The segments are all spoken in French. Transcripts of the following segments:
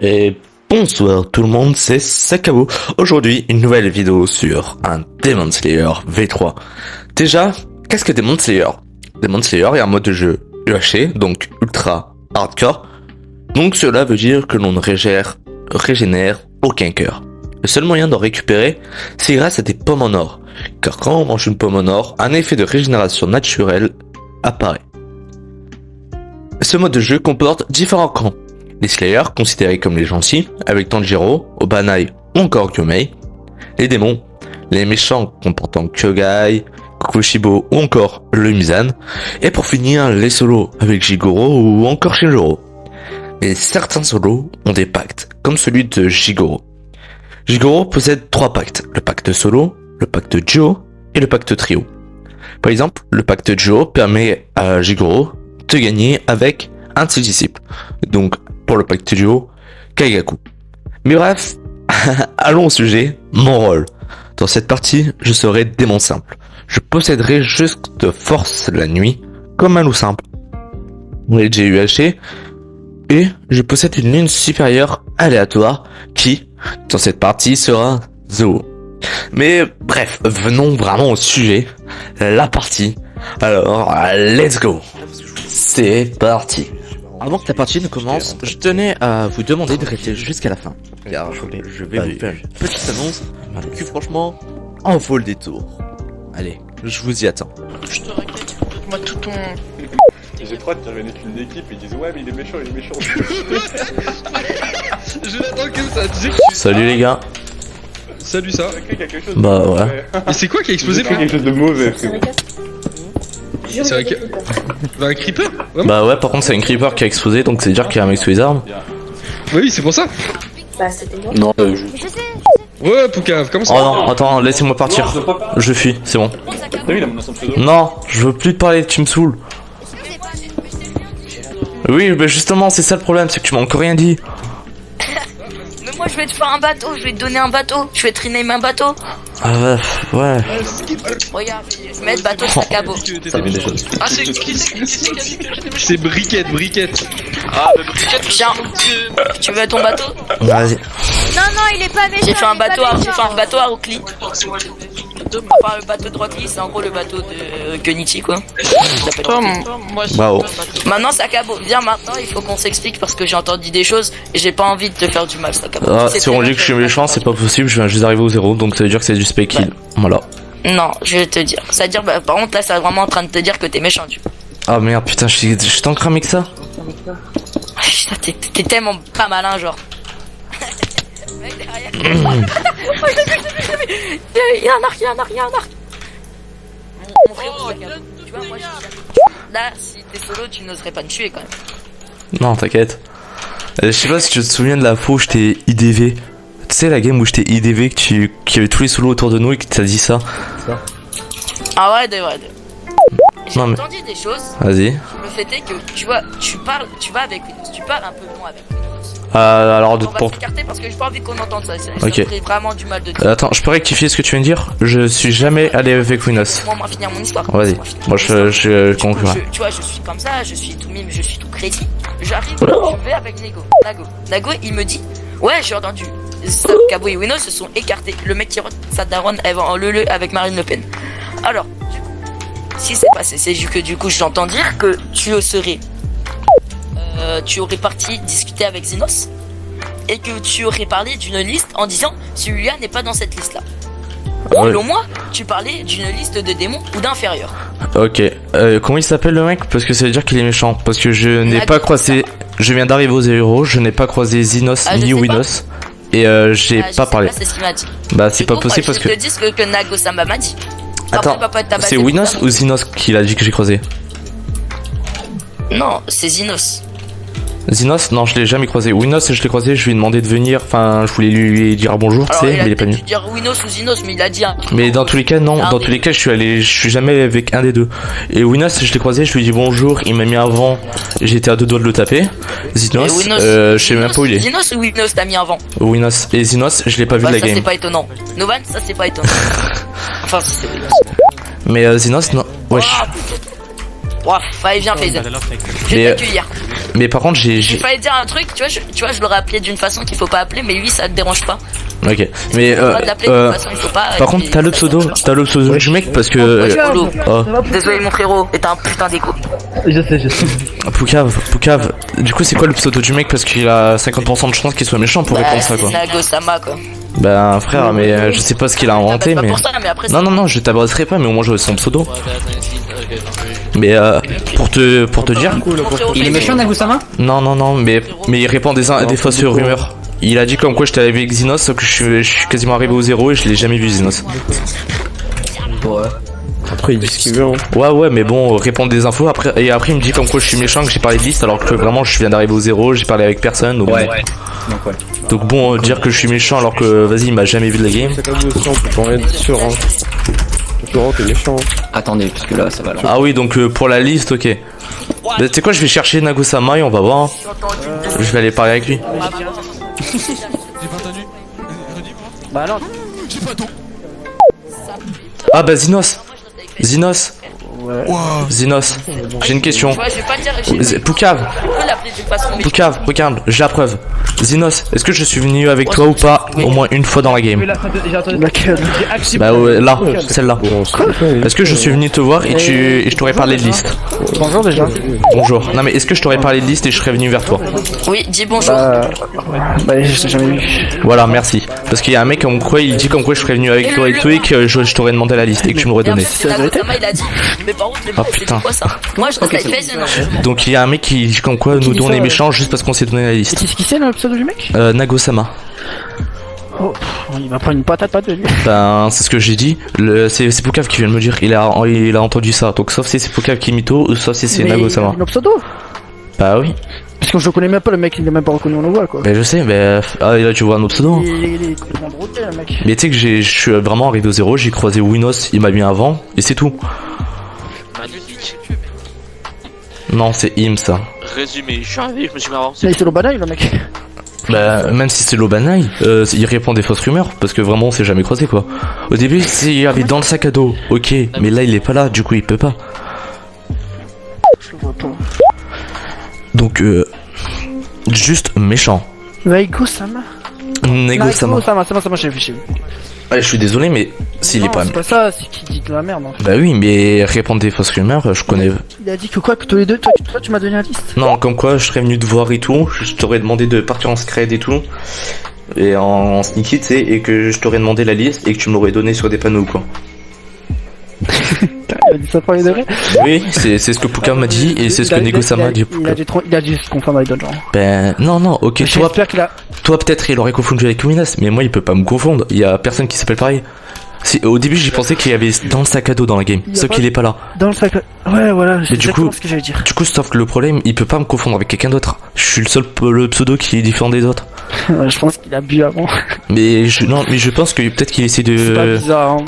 Et bonsoir tout le monde, c'est Sakabo. Aujourd'hui, une nouvelle vidéo sur un Demon Slayer V3. Déjà, qu'est-ce que Demon Slayer? Demon Slayer est un mode de jeu UHC, donc ultra hardcore. Donc cela veut dire que l'on ne régénère aucun cœur. Le seul moyen d'en récupérer, c'est grâce à des pommes en or. Car quand on mange une pomme en or, un effet de régénération naturelle apparaît. Ce mode de jeu comporte différents camps. Les Slayers, considérés comme les gentils, avec Tanjiro, Obanai ou encore Gyomei. Les démons, les méchants comportant Kyogai, Kokushibo ou encore le Mizan. Et pour finir, les solos avec Jigoro ou encore Shinjoro. Mais certains solos ont des pactes, comme celui de Jigoro. Jigoro possède 3 pactes, le pacte solo, le pacte duo et le pacte trio. Par exemple, le pacte duo permet à Jigoro de gagner avec un de ses disciples. Donc, pour le pacte duo, Kaigaku. Mais bref, allons au sujet, mon rôle. Dans cette partie, je serai démon simple. Je posséderai juste de force la nuit, comme un loup simple. On est GUHC, et je possède une lune supérieure aléatoire qui, dans cette partie, sera Zou. Mais bref, venons vraiment au sujet, la partie. Alors, let's go. C'est parti. Avant que la partie ne commence, je tenais à vous demander de rester jusqu'à la fin. Car je vais vous faire une petite annonce qui franchement en vaut le détour. Allez, je vous y attends. Je te règle, donne-moi tout ton... J'ai trop hâte qu'ils reviennent avec une équipe et ils disent ouais mais il est méchant. Je l'attends comme ça, tu sais que Salut les gars. Salut ça. Quelque chose Bah ouais. Et c'est quoi qui a explosé fait quelque chose de mauvais. C'est un creeper? Vraiment? Bah ouais, par contre c'est un creeper qui a explosé, donc c'est dire qu'il y a un mec sous les armes. Oui, c'est pour ça. Bah c'était moi. Non, Ouais, Poucave, comment ça? Oh non, attends, laissez-moi partir. Je fuis, c'est bon. T'as vu il a mon ensemble pseudo? Non, je veux plus te parler, tu me saoules. Oui, bah justement, c'est ça le problème, c'est que tu m'as encore rien dit. Mais moi je vais te faire un bateau, je vais te donner un bateau, je vais te rename un bateau. Ah ouais. Regarde, je vais mettre bateau Sakabo. Ça fait des choses. Ah, c'est qui c'est Briquette. Ah, mais Briquette, Tiens, tu veux ton bateau? Vas-y. Non, non, il est pas méchant. J'ai fait un bateau, il est j'ai pas fait un méchant. bateau à Oakley. Enfin, le bateau de Rocky, c'est en gros le bateau de Kenichi quoi. Il s'appelle Rocky. Bravo. Maintenant Sakabo, viens maintenant, il faut qu'on s'explique parce que j'ai entendu des choses et j'ai pas envie de te faire du mal Sakabo. Ah, Tu sais si on très dit bien que je suis méchant, c'est pas possible, je viens juste d'arriver au 0, donc ça veut dire que c'est du spec kill. Voilà. Non, je vais te dire. C'est-à-dire, bah, par contre là, c'est vraiment en train de te dire que t'es méchant tu vois. Ah merde, putain, je suis tant cramé que ça. Ah, putain, t'es tellement pas malin genre. Mec, derrière. Oh, je l'ai vu. Il y a un arc. Mon frère, tu vois, moi, là, si t'es solo, tu n'oserais pas me tuer quand même. Non, t'inquiète. Je sais pas si tu te souviens de la fois où je t'ai IDV. Tu sais la game où je t'ai IDV, qu'il y avait tous les solos autour de nous et que t'as dit ça. Ah ouais, j'ai Non, mais- entendu des choses. Vas-y. Le fait est que, tu vois, tu vas avec Windows, tu parles un peu loin avec Windows. Alors, On va pour... s'écarter parce que j'ai pas envie qu'on entende ça. Ça Ok. ferait vraiment du mal de dire. Attends, je peux rectifier ce que tu viens de dire? Je suis jamais allé avec Winos. Moi, on va finir mon histoire. Vas-y. Laisse-moi finir Moi, mon histoire. je Du coup, conclurai. tu vois, je suis comme ça, je suis tout mime, je suis tout crédit. J'arrive, je vais avec Nago, il me dit, ouais, j'ai entendu. Sakabo et Wino se sont écartés. Le mec qui rentre sa daronne en leu avec Marine Le Pen. Alors, du coup, ce qui s'est passé, c'est que du coup, j'entends dire que tu aurais parti discuter avec Zenos et que tu aurais parlé d'une liste en disant celui-là n'est pas dans cette liste-là. Ou Ouais. selon moi, tu parlais d'une liste de démons ou d'inférieurs. Ok. Comment il s'appelle le mec? Parce que ça veut dire qu'il est méchant. Parce que je n'ai Nago, pas croisé... Je viens d'arriver aux 0, je n'ai pas croisé Zinos Ah, je ni sais pas. Winos. Et j'ai Ah, je pas sais parlé. C'est ce qu'il m'a dit. Bah c'est Du pas coup, possible moi, parce que... Je te dis ce que Nago Samba m'a dit. Attends, Après, papa, t'as c'est battu Winos pour ou Zinos qui l'a dit que j'ai croisé? ça. Non, c'est Zinos. Zinos, non, je l'ai jamais croisé. Winos, je l'ai croisé, je lui ai demandé de venir. Enfin, je voulais lui dire bonjour, tu Alors, sais, il a mais il est pas peut-être venu. dû dire Winos ou Zinos, mais il a dit un. Mais dans tous les cas, non, Un dans des tous les deux. cas, je suis jamais avec un des deux. Et Winos, je l'ai croisé, je lui ai dit bonjour, il m'a mis avant, j'étais à 2 doigts de le taper. Zinos, Et Winos, je sais même pas où il est. Zinos ou Winos t'as mis avant. Winos et Zinos, je l'ai pas vu Bah, de la ça, c'est game. pas étonnant. Novan, ça, c'est pas étonnant. Enfin, si c'est Winos. Mais Zinos, non, wesh. Ouah, allez, viens, Faisal. Je Mais, vais t'accueillir. Mais par contre, Il fallait dire un truc, tu vois, je l'aurais appelé d'une façon qu'il faut pas appeler, mais lui, ça te dérange pas. Ok, mais Il faut pas l'appeler d'une façon, il faut pas. par contre, t'as le pseudo du mec parce que. Polo. Oh. Désolé, mon frérot, et t'es un putain d'écho. Je sais. Poucave. Du coup, c'est quoi le pseudo du mec parce qu'il a 50% de chance qu'il soit méchant pour répondre ça quoi. C'est Nagosama quoi. Ben frère, mais je sais pas ce qu'il a inventé, Pas mais. pour ça, mais après, Non, je t'adresserai pas, mais au moins j'aurai son pseudo. Mais pour te dire. Il est méchant, Nagusama? Non, mais il répand des fausses rumeurs. Il a dit comme quoi j'étais arrivé avec Xenos, sauf que je suis quasiment arrivé au 0 et je l'ai jamais vu Xenos. Ouais. Après, il dit ce qu'il veut. Hein. Ouais, mais bon, répondre des infos après il me dit comme quoi je suis méchant, que j'ai parlé de liste alors que vraiment je viens d'arriver au 0, j'ai parlé avec personne. Donc, Ouais. Donc bon, dire que je suis méchant alors que vas-y, il m'a jamais vu de la game. C'est comme aussi, on peut pas rien dire sûr. Hein. Florent, t'es méchant. Attendez, parce que là, ça va là. Ah oui, donc pour la liste, ok. Bah, tu sais quoi, je vais chercher Nagosama et on va voir. Hein. Je vais aller parler avec lui. Bah alors. Ah bah Xenos, j'ai une question. Tu vois, je vais pas dire. Poucave, On peut l'appeler d'une façon, mais regarde, j'ai la preuve. Xenos, est-ce que je suis venu avec toi ou pas au moins une fois dans la game? Bah ouais, là, celle-là. Est-ce que je suis venu te voir et je t'aurais parlé de liste? Bonjour déjà. Bonjour. Non mais est-ce que je t'aurais parlé de liste et je serais venu vers toi? oui, dis bonjour. Bah, je t'ai jamais vu. Voilà, merci. Parce qu'il y a un mec comme quoi il dit comme quoi je serais venu avec toi et tout et que je t'aurais demandé la liste et que tu m'aurais donné. Nagosama, il a dit. Mais par contre, Ah putain. quoi ça? Moi, je l'avais fait, non. Donc il y a un mec qui dit comme quoi nous deux on est méchants juste parce qu'on s'est donné la liste. C'est ce qui c'est le pseudo du mec? Nagosama. Oh, il va prendre une patate pas de lui. Ben c'est ce que j'ai dit. C'est Poucave qui vient de me dire. Il a entendu ça. Donc sauf si c'est Poucave qui mytho, sauf si c'est Nagosama. Nos pseudo. Bah oui. Parce que je le connais même pas, le mec, il l'a même pas reconnu, on le voit quoi. Ben je sais, mais là tu vois un autre pseudo. Il est complètement brouté le mec. Mais tu sais que je suis vraiment arrivé au 0, j'ai croisé Winos, il m'a mis avant et c'est tout. Non, c'est Im ça. Résumé, je suis arrivé, je me suis mis avant. Là, c'est l'Obanaï le mec. Bah même si c'est Lobanai, il répond des fausses rumeurs parce que vraiment on s'est jamais croisé quoi. Au début il avait dans le sac à dos, ok, mais là il est pas là, du coup il peut pas. Je le vois pas. Donc juste méchant. Nagosama. Nagosama. Nagosama, j'ai vu. Ouais, je suis désolé mais s'il est pas. C'est pas ça, c'est qui dit de la merde. Bah oui, mais répondre des fausses rumeurs, je connais. Il a dit que quoi, que tous les deux, toi tu m'as donné la liste. Non, comme quoi je serais venu te voir et tout, je t'aurais demandé de partir en scred et tout. Et en sneaky, tu sais, et que je t'aurais demandé la liste et que tu me l'aurais donné sur des panneaux quoi. Il a dit ça pour les deux. Oui, c'est ce que Poucave m'a dit et c'est ce que Nagosama a dit. Il a dû se confondre avec d'autres gens. Ben non, ok, J'espère qu'il a. toi peut-être il aurait confondu avec Winas, mais moi il peut pas me confondre, il y a personne qui s'appelle pareil. Si, au début j'ai pensé qu'il y avait dans le sac à dos dans la game, sauf qu'il est pas là. Dans le sac. Ouais, voilà, c'est du coup, ce que j'allais dire. Du coup, sauf que le problème, il peut pas me confondre avec quelqu'un d'autre. Je suis le seul le pseudo qui est différent des autres. Ouais, je pense qu'il a bu avant. Mais je pense que peut-être qu'il essaie C'est pas bizarre, hein.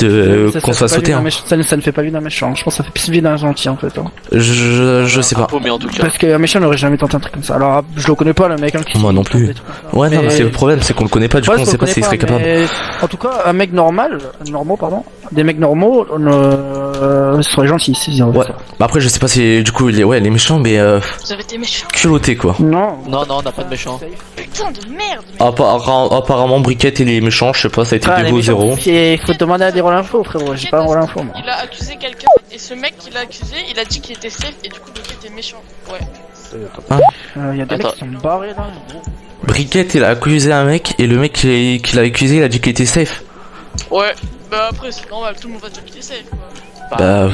qu'on se fasse sauter. Hein. Ça ne fait pas lui d'un méchant. Je pense que ça fait plus vie d'un gentil en fait. Hein. Je sais pas. Mais en tout cas. Parce qu'un méchant n'aurait jamais tenté un truc comme ça. Alors je le connais pas le mec. Hein, Moi non plus. Ouais, non, mais c'est le problème, c'est qu'on le connaît pas. Du coup, on sait pas s'il serait capable. En tout cas, un mec des mecs normaux seraient gentils. Ouais. Bah après, je sais pas si du coup il est méchant, mais Vous avez été méchants. culotté quoi. Non, Non, on n'a pas de méchant. Putain de merde. Apparemment, Briquette il est méchant, je sais pas, ça a été les dévo méchants, 0. Il faut demander à des rôles info, frérot. J'ai pas un rôle info moi. Il a accusé quelqu'un et ce mec qui l'a accusé, il a dit qu'il était safe et du coup Briquet était méchant. Ouais. Y a des mecs Attends. qui sont barrés là. Gros. Briquette il a accusé un mec et le mec qui l'a accusé il a dit qu'il était safe. Ouais. Bah après c'est normal, tout le monde va dire qu'il est safe quoi. Bah.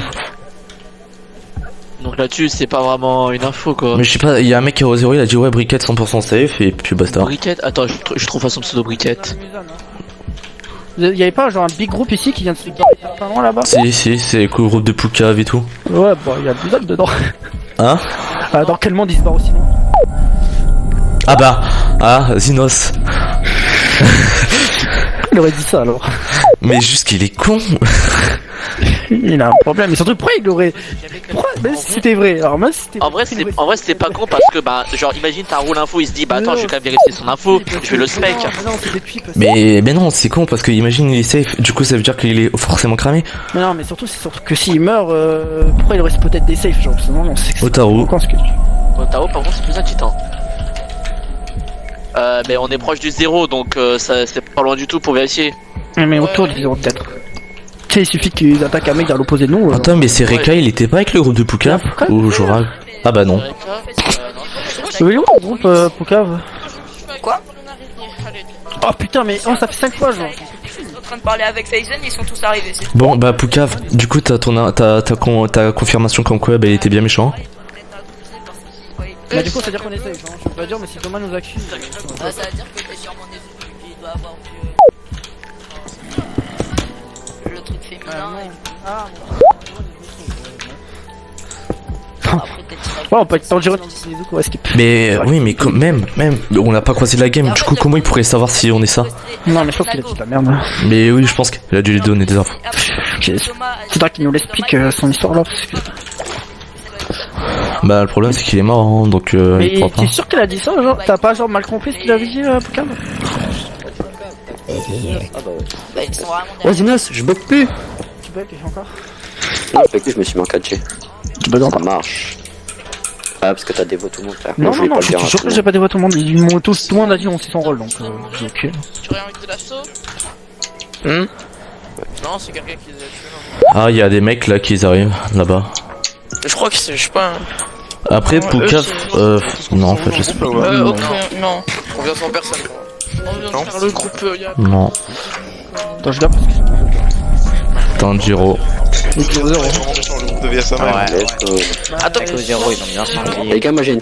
Donc là-dessus, c'est pas vraiment une info quoi. Mais je sais pas, il y a un mec qui est au 0, il a dit ouais, Briquette 100% safe et puis basta. Briquette, attends, je trouve pas son pseudo Briquette. Il y avait pas genre un big groupe ici qui vient de se barrer pas loin là-bas? Si, c'est le groupe de Poucave et tout. Ouais, bah il y a Bizarre dedans. Hein? Dans quel monde il se barre aussi loin? Xenos. Il aurait dit ça alors. Mais juste qu'il est con. Il a un problème. Mais surtout, pourquoi il aurait. Pourquoi? Même si c'était vrai. Alors, même si c'était En vrai, c'était pas con parce que bah, genre, imagine t'as un rôle info, il se dit bah attends, je vais quand même vérifier son info, je vais le spec. Non, c'était depuis parce que. Mais non, c'est con parce que imagine il est safe, du coup ça veut dire qu'il est forcément cramé. Mais non, mais surtout, c'est surtout que s'il meurt, pourquoi il reste peut-être des safes, genre, parce que non, c'est. Otaru. Con, ce que- Tao, par contre, c'est plus inquiétant. Mais on est proche du 0, donc ça c'est pas loin du tout pour vérifier. Mais autour du 0 peut-être. Tu sais, il suffit qu'ils attaquent un mec à l'opposé de nous. Attends, mais c'est Reka, il était pas avec le groupe de Poucave ou Joral? Ah bah non. Oui, où le groupe Poucave? Quoi? Oh putain, mais oh, ça fait 5 fois genre. Je suis en train de parler avec Saizen, ils sont tous arrivés. Bon bah Poucave, du coup t'as confirmation comme quoi bah, il était bien méchant. Bah du coup ça veut dire qu'on est safe, hein. Je peux pas dire mais si Thomas nous accuse... Ça veut dire que t'es sûrement des il doit avoir vu le truc féminin. Ah Après t'es ouais, on peut être Tanjiro dans Nezuko, skip. Mais oui, mais même, on n'a pas croisé la game, du coup comment il pourrait savoir si on est ça? Non mais je pense qu'il a dit de la merde. Mais oui, je pense qu'il a dû lui donner des infos. Faudra qu'il nous l'explique son histoire là parce que... Bah le problème c'est qu'il est mort, hein, donc mais il croit pas. t'es sûr qu'il a dit ça genre? T'as pas genre mal compris ce qu'il avait dit Poucave? Bah ils sont vraiment Oh Zinos, je bug plus. Tu bugs encore? Non, je bug plus, je me suis mis en 4G. Tu bugs Ça encore? marche. Ah, parce que t'as dévo tout le monde, frère. Non, je non, vais non, pas je le dire suis à sûr tout que le j'ai pas dévoilé tout le monde. Tout le monde a dit on sait son rôle donc j'ai ok. Tu aurais envie de l'assaut? Non, c'est quelqu'un qui les a tués. Ah, il y a des mecs là qui arrivent là-bas. Je crois que c'est, je sais pas. Après Poucave, non en fait je sais pas. Non. On vient sans personne. On vient de faire le groupe. Y a... Non. Attends, je garde parce que Tanjiro. c'est 0. Le groupe de VSama. Let's go. Attends, Les gars, moi j'ai une.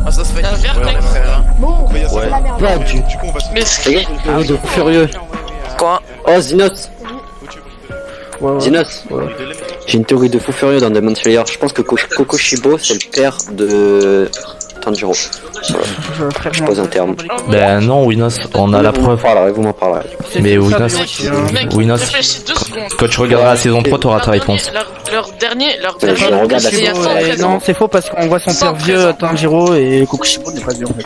ah, ça se fait. Un vert, mec. Mais y'a ça. Ouais, Du coup, on va se. Mais Les gars, j'ai une de fou furieux. Quoi? Oh Zinos, Zinos. J'ai une théorie de fou furieux dans Demon Slayer. Je pense que Kokoshibo c'est le père de Tanjiro. Je pose un terme. Ben non Winos, on a la preuve. Vous m'en parlerez. Mais Winos, Mec, Winos, réfléchis 2 secondes. quand tu regarderas la saison 3 t'auras ta réponse. Leur dernier je regarde la c'est il y a saison. 113 ans. Non, c'est faux parce qu'on voit son père vieux Tanjiro et Kokushibo n'est pas vieux en fait.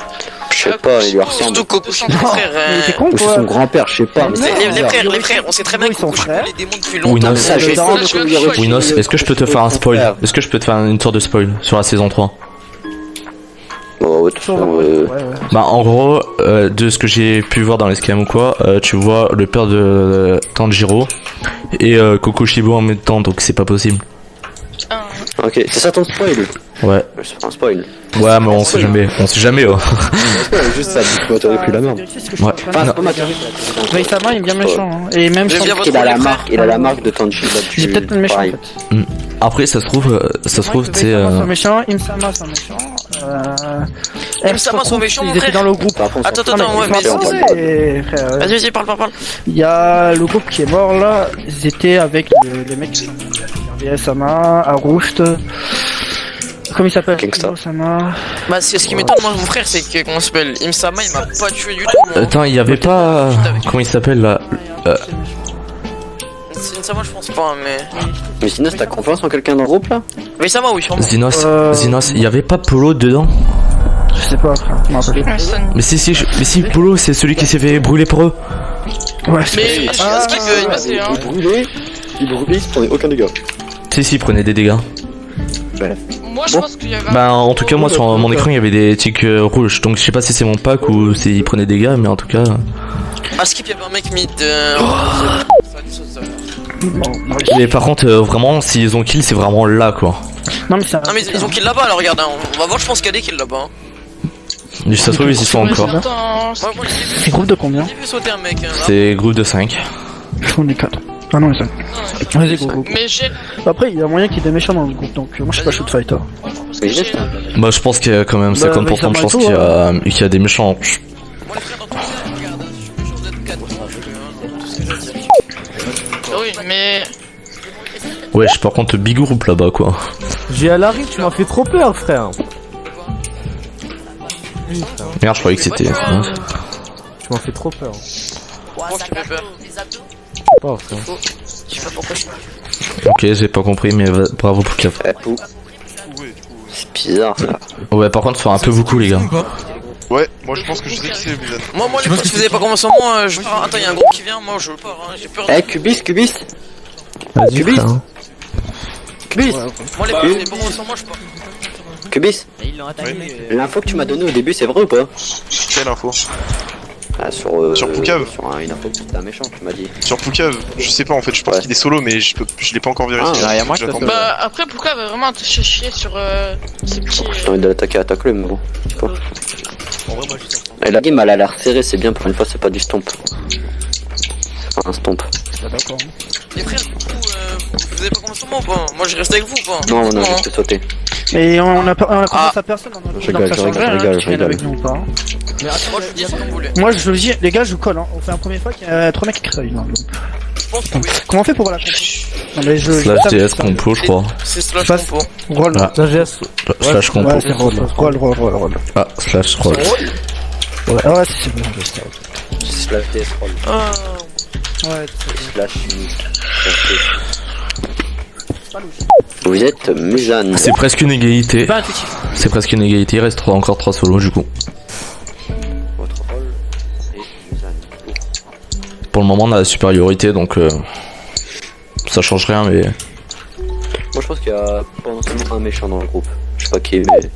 Je sais pas, il lui ressemble. Surtout Kokushibo, Non, frère. mais t'es con Ou c'est quoi? son grand-père, je sais pas. Mais c'est bizarre. Les frères, on sait très bien Ils sont que Kokushibo frères. les démons depuis Winos, longtemps. Ça, je vais Dans essayer le- de lui retirer. Winos, est-ce que je peux te faire un spoil? Est-ce que je peux te faire une sorte de spoil sur la saison 3? Oh, ouais, de toute façon, Bah en gros, de ce que j'ai pu voir dans les scams ou quoi, tu vois le père de Tanjiro et Kokoshibo en même temps, donc c'est pas possible. Ok, c'est ça ton spoil? Ouais. C'est pas un spoil. Ouais mais on sait jamais oh. Juste ça, tu t'aurais plus la merde. Ouais. Enfin, c'est pas ma théorie. Veisama il est bien méchant hein. Et même J'aime son... bien votre Il a la frère. marque, il a la marque de Tanjiro. Il est peut-être pas méchant en Pareil. fait. Après ça se trouve, tu sais... Veisama sont méchants, Imsama sont méchants. Imsama sont méchants, Ils mon étaient frère. dans le groupe. Par contre, Attends, ça- attends, ouais, Ils mais sont avancés, frère. Vas-y, parle. Il y a le groupe qui est mort là, ils étaient avec les mecs qui sont Veisama, Arust. Comment il s'appelle? Gangsta. Sama. Bah, ce qui m'étonne, moi, mon frère, c'est que, comment ça s'appelle? Imsama, il m'a pas tué du tout, moi. Attends, il y avait pas... Comment il s'appelle là? Imsama, je pense pas, mais. Mais sinon, t'as confiance en quelqu'un dans le groupe là? Mais Imsama, oui, sûrement. Zinos, il y avait pas Polo dedans? Je sais pas, frère. Je m'en rappelle plus. Mais si, Polo c'est celui qui s'est fait brûler pour eux. Ouais, Mais est-ce qu'il peut y passer, hein? Il brûlait, il se prenait aucun dégât. Si, il prenait des dégâts. Moi je pense qu'il y avait. Bah en tout cas moi sur mon écran il y avait des tics rouges, donc je sais pas si c'est mon pack ou s'il prenait des dégâts, mais en tout cas... Ah, skip, il y avait un mec mid. Mais par contre vraiment s'ils ont kill c'est vraiment là quoi. Non mais ça. Non, mais ils ont kill là-bas, alors regarde, hein. On va voir, je pense qu'il y a des kills là-bas. Ça se trouve ils y sont encore. Ouais, moi j'ai C'est groupe de combien? vu sauter un mec. Là. C'est groupe de 5. On est 4. Ah non, ils sont. Vas-y, go. Mais j'ai. Après, il y a moyen qu'il y ait des méchants dans le groupe, donc moi je suis pas shoot fighter. Mais il est Bah je pense qu'il y a quand même 50% de chance qu'il y a des méchants. Moi les frères dans tout le monde, regarde, hein, je suis sûr d'être 4. Tout ce que je dis. Oui, mais. Wesh par contre big groupe là-bas quoi. J'ai à l'arrivée, tu m'as fait trop peur, frère. Merde je croyais que c'était... Tu m'as fait trop peur. Pourquoi je te fais peur? Je sais pas, frère. Je sais pas pourquoi je. Ok j'ai pas compris mais bravo pour Caf. C'est bizarre ça. Ouais par contre faut un peu beaucoup les gars. Ouais, moi je pense que je sais qui c'est, Blizzard. Moi les potes, si vous avez pas commencé en moi, je pars. Attends, y'a un groupe qui vient, moi je pars, hein. J'ai peur. Eh, Cubis. Vas-y, Cubis. frère. Cubis. Moi les potes, si vous avez pas commencé en moi, je pars. Cubis, Ils l'ont attaqué. l'info que tu m'as donnée au début, c'est vrai ou pas? Quelle info? Ah, sur Poucave. Sur une info que c'était un méchant, tu m'as dit. Sur Poucave, je sais pas en fait, je pense qu'il est solo, mais je l'ai pas encore vérifié. Ah, derrière moi, J'attends. Bah après pourquoi va vraiment te chier sur ces petits. J'ai envie de l'attaquer, attaque-le, mais bon. Je sais pas. En vrai, moi je suis Et la game, elle a l'air serrée, c'est bien pour une fois, c'est pas du stomp. Enfin, un stomp. Pas d'accord. Les frères, du coup, vous avez pas commencé moi ou pas? Moi je reste avec vous ou pas? Non, on a Non, juste sauté. Mais on a commencé à personne, on a Je rigole, donc ça je changerait, rigole, hein, je qui viennent rigole. avec nous ou pas. Mais attends, moi je vous dis ce que vous voulez. Moi je vous dis, les gars, je vous colle, hein. On fait un premier fois qu'il y a 3 mecs qui créent. Je pense que oui. Comment on fait pour voir la compo? Non mais Slash DS compo, je crois. C'est slash passe. compo. Roll. Ah. Slash Slash compo. Ouais, c'est roll. Ah, slash roll. Ouais, ouais, c'est bon. Slash DS roll. Ouais, Slash Vous êtes Musan. C'est presque une égalité. pas intuitif. C'est presque une égalité, il reste encore 3 solos du coup. Votre rôle est Musan. Pour le moment on a la supériorité donc ça change rien mais... Moi je pense qu'il y a potentiellement un méchant dans le groupe. Je sais pas qui, mais.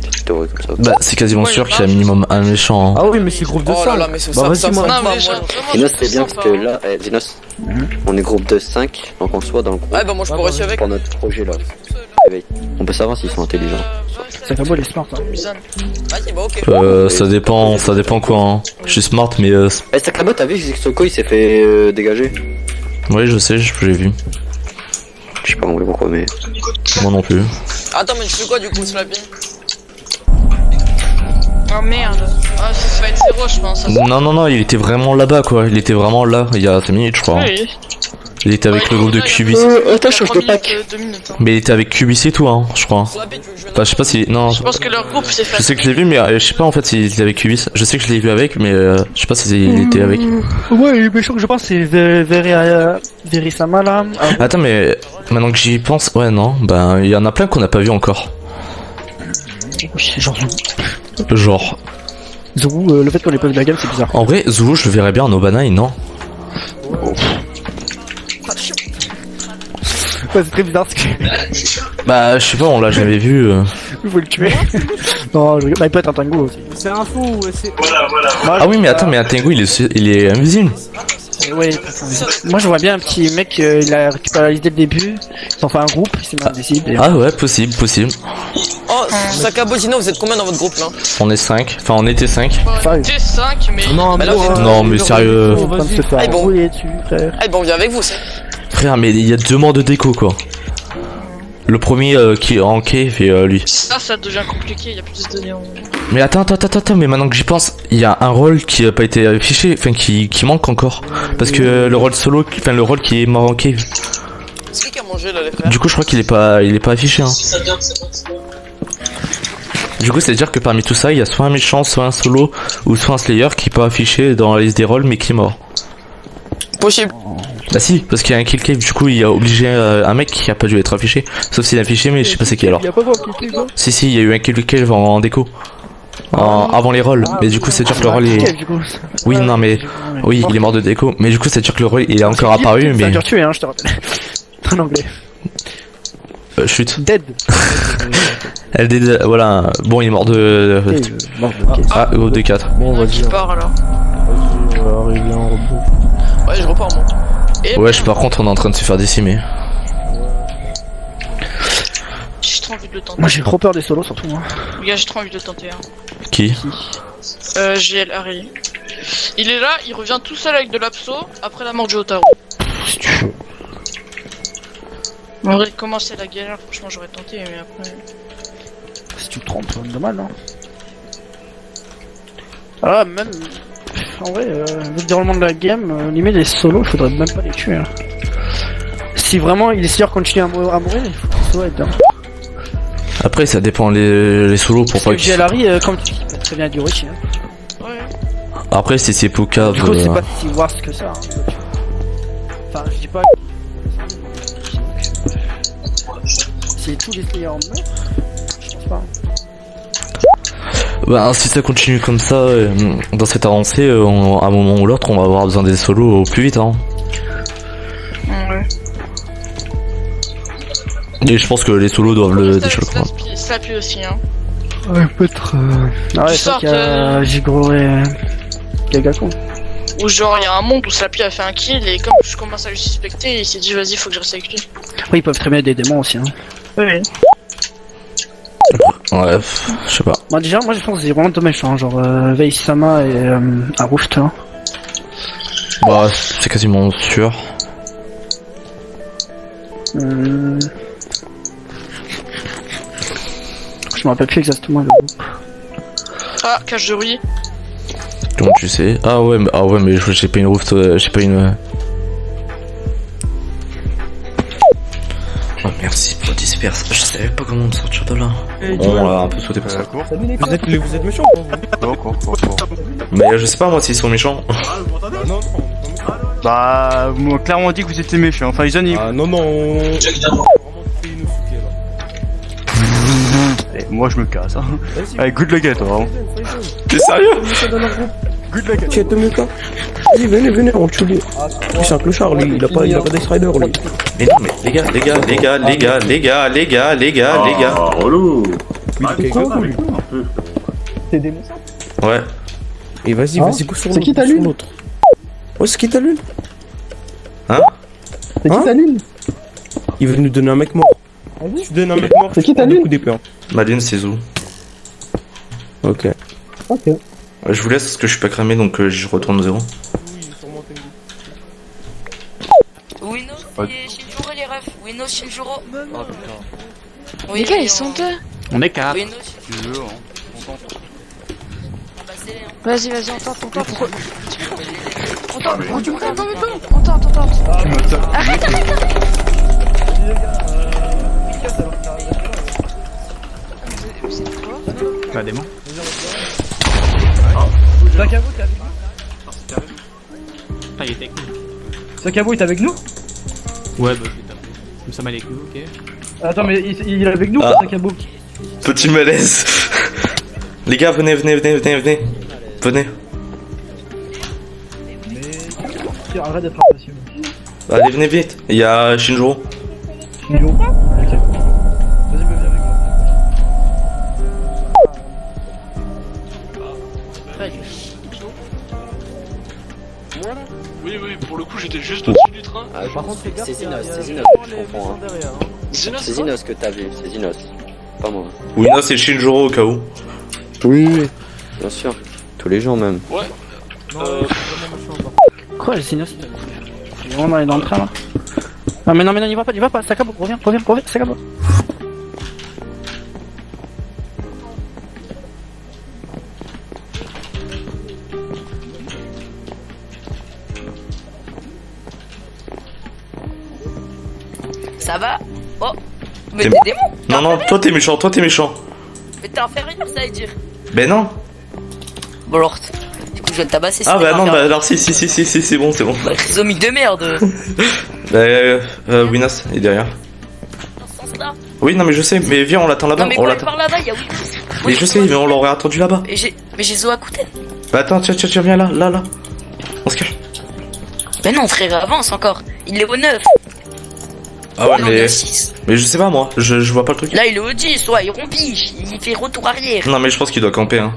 Petite théorie comme ça. Bah c'est quasiment sûr qu'il y a minimum un méchant. Hein. Ah oui, mais c'est groupe de Oh 5. là là, mais c'est Bah, ça, vas-y, ça, moi. ça, Non, moi, mais moi. Zinos, c'est bien parce que là, Zinos, on est groupe de 5, donc on soit dans le groupe Ouais, bah moi je pourrais aussi avec. pour notre projet là. On peut savoir s'ils sont intelligents. C'est comme moi les smart. Hein. Vas-y, bah ok. Ça dépend quoi. Hein. Je suis smart mais... Eh, Sakabo, t'as vu que Soko il s'est fait dégager? Oui je sais, j'ai vu. Je sais pas pourquoi, mais. Moi non plus. Attends, mais tu fais quoi du coup, Slappy? Oh merde. Ah, ça va être 0 je pense. Non, il était vraiment là-bas quoi. Il était vraiment là il y a 5 minutes je crois. Oui. Il était avec le groupe de Cubis. Attends, je change de pack. 2 minutes. Hein. Mais il était avec Cubis et tout hein, je crois. Slappy, tu veux que je vienne? Enfin je sais pas si... Non, Je pense que leur groupe s'est fait. je sais que je l'ai vu mais je sais pas en fait s'il était avec Cubis. Je sais que je l'ai vu avec mais je sais pas s'il était avec. Ouais, les méchants que je pense c'est Verisama là. Attends mais maintenant que j'y pense, ouais non, bah il y en a plein qu'on n'a pas vu encore. Genre Genre, Zuru, le fait qu'on ait pas vu la gamme c'est bizarre. en vrai Zulu je le verrais bien en Obanaï, non? Ouais, c'est très bizarre ce que. Bah je sais pas, on l'a jamais vu. Il faut le tuer. Non, je... bah, il peut être un tango aussi. C'est un fou, c'est. Ah oui mais attends, mais un Tengu il est invisible. Ouais, moi je vois bien un petit mec, il a récupéré la liste dès le début, ils ont fait un groupe, il s'est mis invisible. Ah ouais, possible. Oh, Sakabo, Zino, vous êtes combien dans votre groupe là? On est 5, enfin on était 5. T'es 5 mais. Non, Bah là, vous êtes- Non mais sérieux. On va se faire Ah, bon. rouler dessus, frère. Ah, bon, on vient avec vous, c'est. Frère mais il y a 2 morts de déco quoi. Le premier qui est en cave et lui. Ça devient compliqué, il y a plus de données en. Mais attends, mais maintenant que j'y pense, il y a un rôle qui a pas été affiché, enfin qui manque encore. Parce que le rôle solo, enfin le rôle qui est mort en cave. C'est qui a mangé là, les frères? Du coup je crois qu'il est pas affiché hein. Du coup c'est à dire que parmi tout ça, il y a soit un méchant, soit un solo, ou soit un slayer qui est pas affiché dans la liste des rôles mais qui est mort. Possible. Bah si, parce qu'il y a un kill cave, du coup il a obligé un mec qui a pas dû être affiché. Sauf s'il est affiché mais je sais pas c'est qui alors. Il y a pas beaucoup de temps. Si, il y a eu un kill cave en déco. Avant les rôles, mais du coup c'est sûr que le rôle est... Oui non mais... Oui il est mort de déco, mais du coup c'est sûr que le rôle il est encore apparu mais... Ça a dû tuer hein, je te rappelle. En anglais. Chute. Dead. LD, voilà, bon il est mort de... Ah, groupe de 4. Bon, vas-y. Qui part alors. Vas-y, on va arriver en robot. Ouais, je repars moi. Et Wesh par contre on est en train de se faire décimer. j'ai trop envie de le tenter. Moi j'ai trop peur des solos surtout moi. Les gars, j'ai trop envie de le tenter. Hein. Qui? GL Harry. Il est là, il revient tout seul avec de l'abso après la mort du Otaru. En vrai, commencer la galère, franchement j'aurais tenté, mais après. Si tu te trompes, c'est dommage non. Ah même... En vrai, le déroulement de la game, limite les solos, il faudrait même pas les tuer. Hein. Si vraiment il est sûr continue à mourir, il faut qu'il soit dedans. Après ça dépend les solos pour pas Parce que Larry, comme tu dis, il peut très bien durer hein. Ouais. Après si c'est Poucave... Du coup c'est pas si worse que ça. Hein. Enfin je dis pas... Si tous les players meurent, je pense pas. Bah si ça continue comme ça, dans cette avancée, à un moment ou l'autre on va avoir besoin des solos au plus vite hein. Ouais. Et je pense que les solos doivent le déjà le prendre. Slappy aussi, hein. Ouais, peut-être. Ah ouais, c'est qu'il y a Gigro et Gagako. Ou genre, il y a un monde où Slappy a fait un kill et comme je commence à le suspecter, il s'est dit vas-y, faut que je reste avec lui. Oui, ils peuvent très bien être des démons aussi. Hein. Oui. Ouais, je sais pas. Bah, déjà, moi je pense que c'est vraiment deux méchants, genre Veisama et Aruf, tu vois. Bah, c'est quasiment sûr. Je me rappelle plus exactement le groupe. Ah, cache de Rui. Donc tu sais. Ah ouais, mais j'ai pas une roof, j'ai pas une. Oh merci pour disperse. Je savais pas comment me sortir de là. On l'a un peu sauté pour ça. Vous êtes méchants ou pas vous? Mais je sais pas moi s'ils sont méchants. Non. Bah, moi, clairement on dit que vous étiez méchant. Enfin, ils ont dit. Ah non. Moi je me casse. Hein. Allez, good luck à toi. Hein. T'es sérieux? Good luck à toi. Tu es Tomika. Vas-y, venez, on tue lui. C'est un clochard, lui. Il a pas d'Ice Rider, lui. Mais non, mais les gars. Relou. T'es démon ça? Ouais. Et vas-y, go sur l'autre. C'est qui ta lune? Ouais, c'est qui ta lune? Hein? C'est qui ta lune? Il veut nous donner un mec mort. Tu donnes un mec mort. C'est qui ta lune? Ma lune c'est Zou. Ok. Je vous laisse parce que je suis pas cramé donc je retourne au 0. Winos et Shinjuro les refs. Winos, Shinjuro. Oh putain. Oui, Les gars, ils sont deux. On est 4. Winos. Vas-y, on tente. Arrête. Bah, démon. Sakabo, t'es avec nous? Ah, il était avec nous. Sakabo, il est avec nous? Ouais, bah, je vais taper. Comme ça, avec nous, ok. Attends, mais il est avec nous, Sakabo? Petit malaise. Les gars, venez. Arrête d'être impatient. Allez, venez vite. Il y a Shinjuro. Ok. Vas-y, viens avec moi. Oui, pour le coup, j'étais juste au-dessus du train. Ah, par contre, c'est Zinos, je comprends. Hein. Zinos, C'est Zinos que t'as vu, c'est Zinos. Pas moi. Oui, non, c'est Shinjuro au cas où. Oui, bien sûr. Tous les jours même. Ouais. Quoi, le Sinus? Il est vraiment dans le train là. Ah, mais non, n'y va pas, Sakabo, reviens, Sakabo. Ça va? Oh. Mais t'es démon. Non, toi t'es méchant. Mais t'es inférieur, ça veut dire. Ben non. Bon alors, du coup je vais te tabasser. Ah bah non, bah alors si, c'est bon. Bah, trisomique de merde. Winos est derrière. Dans ce sens-là. Oui, non mais je sais, mais viens, on l'attend là-bas. Non mais On quand il l'attend. part là-bas, il y a Winos. Mais je sais, mais on l'aurait attendu là-bas. Mais j'ai Zoakuten. Bah attends, tiens, viens là. On se cache. Mais non frère, avance encore. Il est au 9. Ah ouais, Non, il est au 6. mais je sais pas moi, je vois pas le truc. Là il est au 10, ouais, il rompiche. Il fait retour arrière. Non mais je pense qu'il doit camper hein.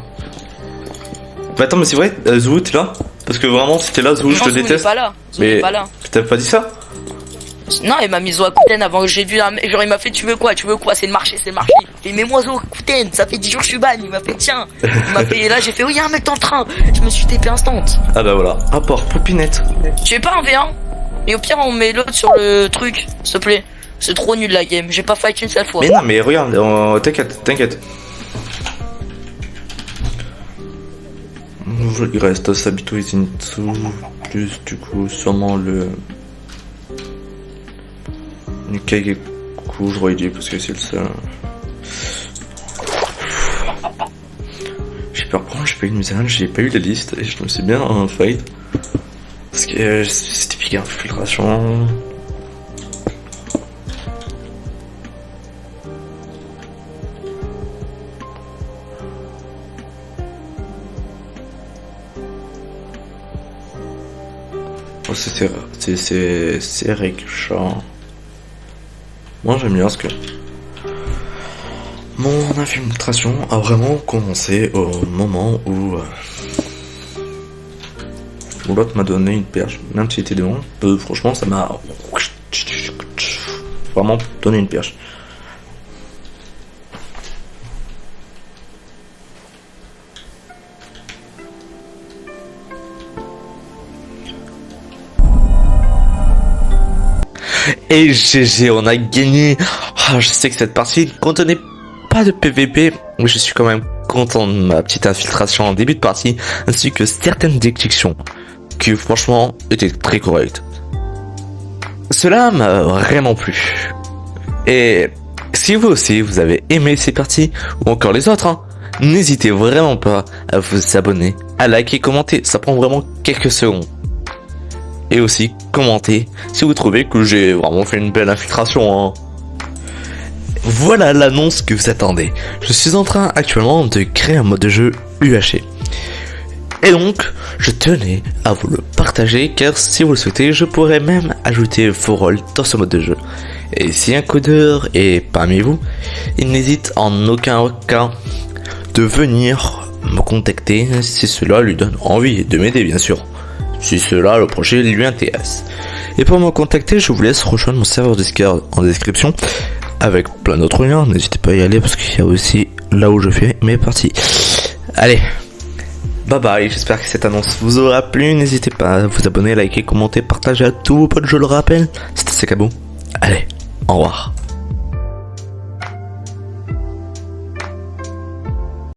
Bah attends mais c'est vrai, Zou t'es là? Parce que vraiment si t'es là Zou je te déteste. Pas là. Mais pas là. t'as pas dit ça? Non, il m'a mis Zoakuten avant que j'ai vu un mec, genre il m'a fait tu veux quoi, c'est le marché. Et mets-moi Zoakuten, ça fait 10 jours que je suis ban, il m'a fait tiens. Il m'a fait là, j'ai fait oui, y'a un mec dans le train. Je me suis TP instant. Ah bah voilà, rapport, Popinette. Tu veux pas un V1? Et au pire on met l'autre sur le truc, s'il te plaît. C'est trop nul la game, j'ai pas fight une seule fois. Mais non mais regarde, t'inquiète. Il reste Sabito et Zenitsu, plus du coup sûrement le... Nukageku, je crois parce que c'est le seul... J'ai peur pourquoi j'ai pas eu de mise j'ai pas eu la liste et je me suis bien en fight. Parce que c'est typique infiltration... Oh, c'est Rick Shaw. Moi j'aime bien ce que... Mon infiltration a vraiment commencé au moment où l'autre m'a donné une perche, même si était devant. Franchement ça m'a vraiment donné une perche. Et GG, on a gagné. Ah, je sais que cette partie ne contenait pas de PVP, mais je suis quand même content de ma petite infiltration en début de partie, ainsi que certaines déductions, qui franchement étaient très correctes. Cela m'a vraiment plu. Et si vous aussi vous avez aimé ces parties, ou encore les autres, hein, n'hésitez vraiment pas à vous abonner, à liker, commenter, ça prend vraiment quelques secondes. Et aussi commentez si vous trouvez que j'ai vraiment fait une belle infiltration, hein. Voilà l'annonce que vous attendez. Je suis en train actuellement de créer un mode de jeu UHC. Et donc, je tenais à vous le partager car si vous le souhaitez, je pourrais même ajouter vos rôles dans ce mode de jeu. Et si un codeur est parmi vous, il n'hésite en aucun cas de venir me contacter si cela lui donne envie de m'aider bien sûr. Si cela, le projet lui intéresse. Et pour me contacter, je vous laisse rejoindre mon serveur Discord en description avec plein d'autres liens. N'hésitez pas à y aller parce qu'il y a aussi là où je fais mes parties. Allez, bye bye. J'espère que cette annonce vous aura plu. N'hésitez pas à vous abonner, liker, commenter, partager à tous vos potes. Je le rappelle, c'était Sakabo. Allez, au revoir.